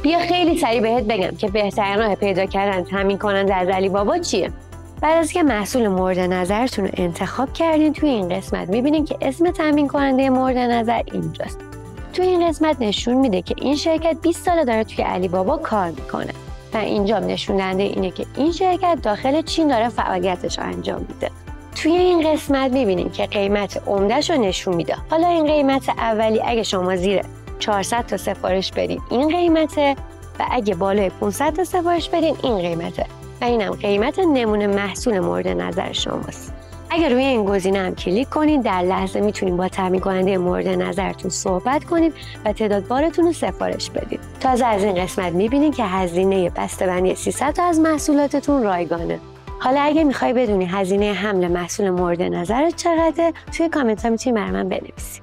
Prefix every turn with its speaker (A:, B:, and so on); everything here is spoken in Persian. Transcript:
A: بیا خیلی سریع بهت بگم که بهترین راه پیدا کردن تامین کننده از علی بابا چیه. بعد از که محصول مورد نظرتون رو انتخاب کردین، توی این قسمت میبینین که اسم تامین کننده مورد نظر اینجاست. توی این قسمت نشون میده که این شرکت 20 ساله داره توی علی بابا کار میکنه و اینجا نشون دهنده اینه که این شرکت داخل چین داره فعالیتش رو انجام میده. توی این قسمت میبینین که قیمت عمده‌ش رو نشون میده. حالا این قیمت اولی اگه شما زیر 400 تا سفارش بدین این قیمته و اگه بالای 500 تا سفارش بدین این قیمته و اینم قیمت نمونه محصول مورد نظر شماست. اگر روی این گزینه هم کلیک کنید در لحظه میتونید با تامین کننده مورد نظرتون صحبت کنید و تعداد بارتون رو سفارش بدید. تازه از این قسمت میبینید که هزینه بسته‌بندی 300 تا از محصولاتتون رایگانه. حالا اگه میخوای بدونی هزینه حمل محصول مورد نظرت چقدره، توی کامنت ها میتونی برای من بنویسی.